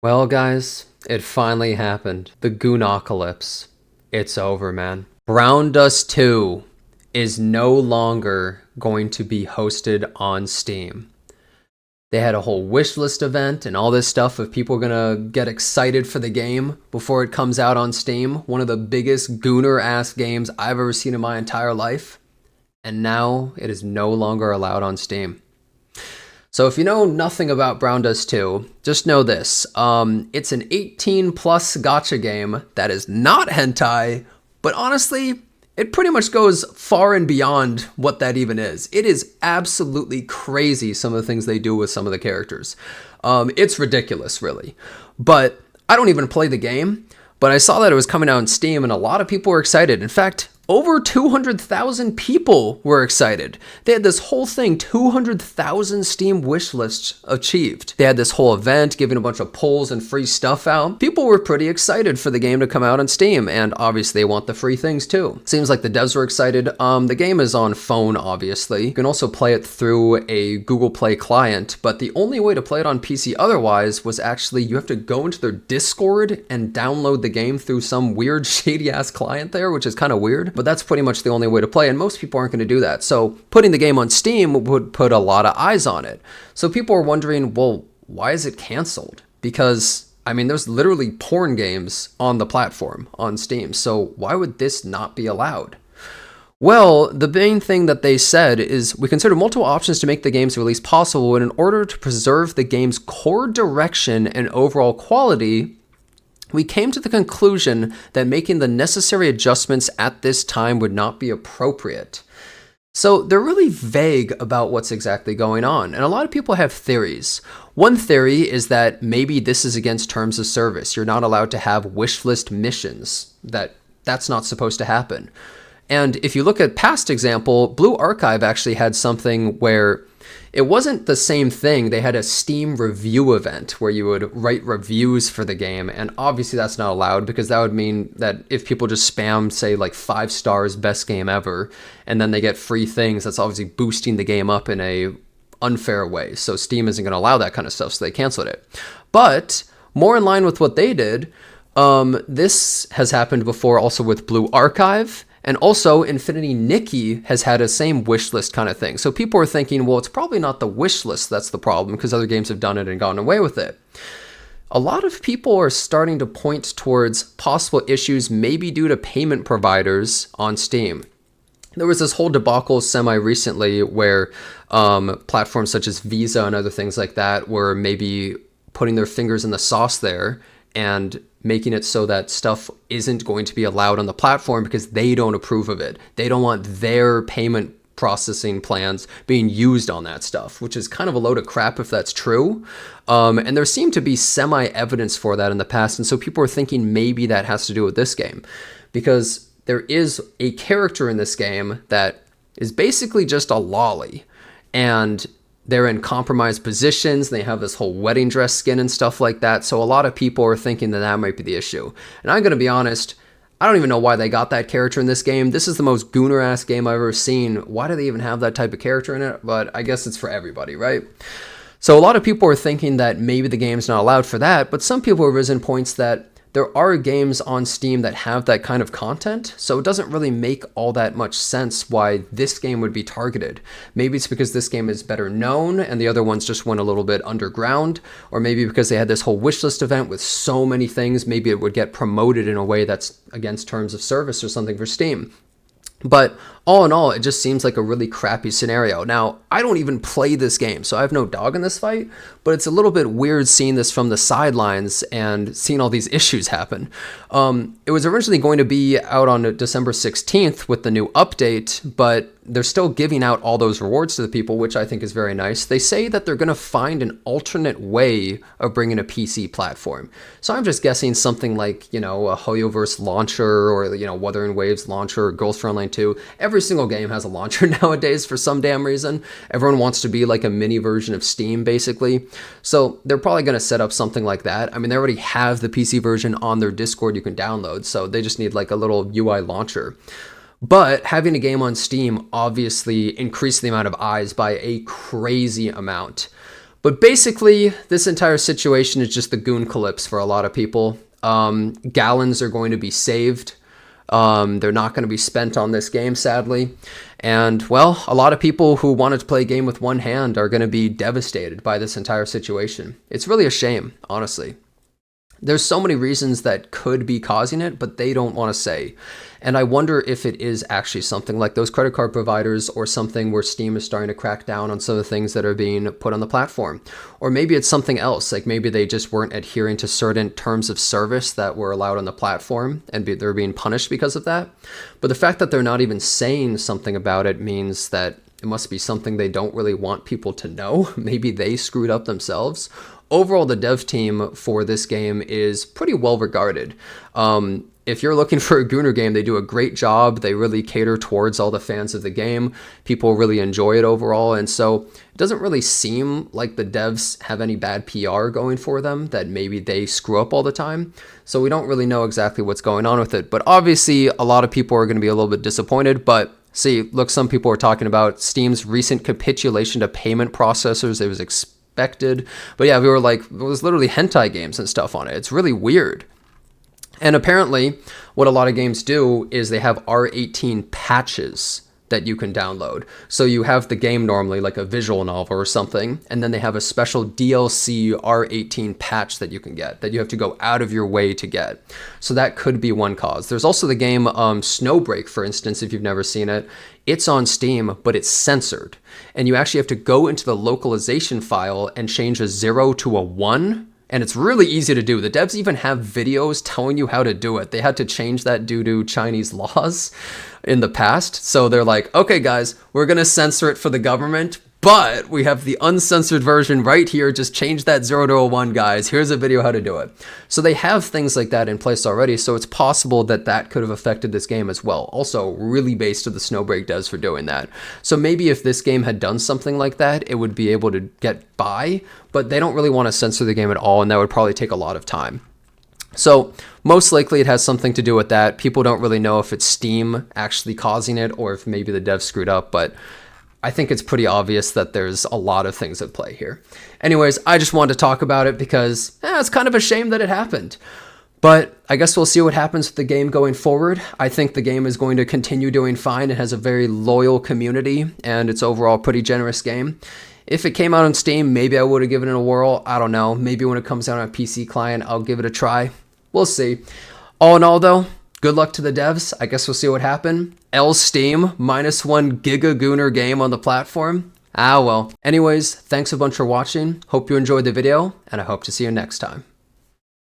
Well, guys, it finally happened. The Gooner Apocalypse. It's over, man. Brown Dust 2 is no longer going to be hosted on Steam. They had a whole wishlist event and all this stuff of people gonna get excited for the game before it comes out on Steam. One of the biggest Gooner-ass games I've ever seen in my entire life. And now it is no longer allowed on Steam. So if you know nothing about Brown Dust 2, just know this. It's an 18 plus gacha game that is not hentai, but honestly, it pretty much goes far and beyond what that even is. It is absolutely crazy, some of the things they do with some of the characters. It's ridiculous, really. But I don't even play the game, but I saw that it was coming out on Steam and a lot of people were excited. In fact, over 200,000 people were excited. They had this whole thing, 200,000 Steam wish lists achieved. They had this whole event, giving a bunch of polls and free stuff out. People were pretty excited for the game to come out on Steam, and obviously they want the free things too. Seems like the devs were excited. The game is on phone, obviously. You can also play it through a Google Play client, but the only way to play it on PC otherwise was actually you have to go into their Discord and download the game through some weird shady ass client there, which is kind of weird. But that's pretty much the only way to play, and most people aren't going to do that. So putting the game on Steam would put a lot of eyes on it. So people are wondering, well, why is it canceled? Because, I mean, there's literally porn games on the platform on Steam, so why would this not be allowed? Well, the main thing that they said is we consider multiple options to make the game's release possible, and in order to preserve the game's core direction and overall quality, we came to the conclusion that making the necessary adjustments at this time would not be appropriate. So they're really vague about what's exactly going on, and a lot of people have theories. One theory is that maybe this is against terms of service. You're not allowed to have wish list missions. That's not supposed to happen. And if you look at past example, Blue Archive actually had something where it wasn't the same thing. They had a Steam review event where you would write reviews for the game, and obviously that's not allowed because that would mean that if people just spam, say, like 5 stars, best game ever, and then they get free things, that's obviously boosting the game up in a unfair way. So Steam isn't going to allow that kind of stuff, so they canceled it. But more in line with what they did, this has happened before also with Blue Archive. And also, Infinity Nikki has had a same wish list kind of thing. So people are thinking, well, it's probably not the wish list that's the problem because other games have done it and gotten away with it. A lot of people are starting to point towards possible issues maybe due to payment providers on Steam. There was this whole debacle semi-recently where platforms such as Visa and other things like that were maybe putting their fingers in the sauce there and making it so that stuff isn't going to be allowed on the platform because they don't approve of it. They don't want their payment processing plans being used on that stuff, which is kind of a load of crap if that's true. And there seemed to be semi-evidence for that in the past, and so people are thinking maybe that has to do with this game, because there is a character in this game that is basically just a lolly, and they're in compromised positions. They have this whole wedding dress skin and stuff like that. So a lot of people are thinking that that might be the issue. And I'm going to be honest, I don't even know why they got that character in this game. This is the most Gooner-ass game I've ever seen. Why do they even have that type of character in it? But I guess it's for everybody, right? So a lot of people are thinking that maybe the game's not allowed for that. But some people have risen points that there are games on Steam that have that kind of content, so it doesn't really make all that much sense why this game would be targeted. Maybe it's because this game is better known and the other ones just went a little bit underground, or maybe because they had this whole wishlist event with so many things, maybe it would get promoted in a way that's against terms of service or something for Steam. But all in all, it just seems like a really crappy scenario. Now, I don't even play this game, so I have no dog in this fight, but it's a little bit weird seeing this from the sidelines and seeing all these issues happen. It was originally going to be out on December 16th with the new update, but they're still giving out all those rewards to the people, which I think is very nice. They say that they're going to find an alternate way of bringing a PC platform. So I'm just guessing something like, a HoYoverse launcher or, Wuthering Waves launcher or Ghost Online 2. Every single game has a launcher nowadays for some damn reason. Everyone wants to be like a mini version of Steam, basically. So they're probably going to set up something like that. I mean, they already have the PC version on their Discord you can download, so they just need like a little UI launcher. But having a game on Steam obviously increased the amount of eyes by a crazy amount. But basically, this entire situation is just the Goonapocalypse for a lot of people. Gallons are going to be saved. They're not going to be spent on this game, sadly. And, well, a lot of people who wanted to play a game with one hand are going to be devastated by this entire situation. It's really a shame, honestly. There's so many reasons that could be causing it, but they don't want to say. And I wonder if it is actually something like those credit card providers, or something where Steam is starting to crack down on some of the things that are being put on the platform. Or maybe it's something else, like maybe they just weren't adhering to certain terms of service that were allowed on the platform, and they're being punished because of that. But the fact that they're not even saying something about it means that it must be something they don't really want people to know. Maybe they screwed up themselves. Overall, the dev team for this game is pretty well regarded. If you're looking for a Gooner game, they do a great job. They really cater towards all the fans of the game. People really enjoy it overall. And so it doesn't really seem like the devs have any bad PR going for them, that maybe they screw up all the time. So we don't really know exactly what's going on with it. But obviously, a lot of people are going to be a little bit disappointed. But see, look, some people are talking about Steam's recent capitulation to payment processors. It was expected. But yeah, we were like, it was literally hentai games and stuff on it. It's really weird. And apparently, what a lot of games do is they have R18 patches that you can download. So you have the game normally, like a visual novel or something, and then they have a special DLC R18 patch that you can get, that you have to go out of your way to get. So that could be one cause. There's also the game Snowbreak, for instance, if you've never seen it. It's on Steam, but it's censored. And you actually have to go into the localization file and change a 0 to a 1. And it's really easy to do. The devs even have videos telling you how to do it. They had to change that due to Chinese laws in the past. So they're like, okay, guys, we're going to censor it for the government, but we have the uncensored version right here. Just change that 0 to a 1, guys. Here's a video how to do it. So they have things like that in place already. So it's possible that that could have affected this game as well. Also, really based to the Snowbreak devs for doing that. So maybe if this game had done something like that, it would be able to get by, but they don't really want to censor the game at all, and that would probably take a lot of time. So most likely it has something to do with that. People don't really know if it's Steam actually causing it, or if maybe the devs screwed up, but I think it's pretty obvious that there's a lot of things at play here. Anyways, I just wanted to talk about it because it's kind of a shame that it happened. But I guess we'll see what happens with the game going forward. I think the game is going to continue doing fine. It has a very loyal community, and it's overall a pretty generous game. If it came out on Steam, maybe I would have given it a whirl. I don't know. Maybe when it comes out on a PC client, I'll give it a try. We'll see. All in all, though, good luck to the devs. I guess we'll see what happens. Steam, -1 Giga Gooner game on the platform. Well. Anyways, thanks a bunch for watching. Hope you enjoyed the video, and I hope to see you next time.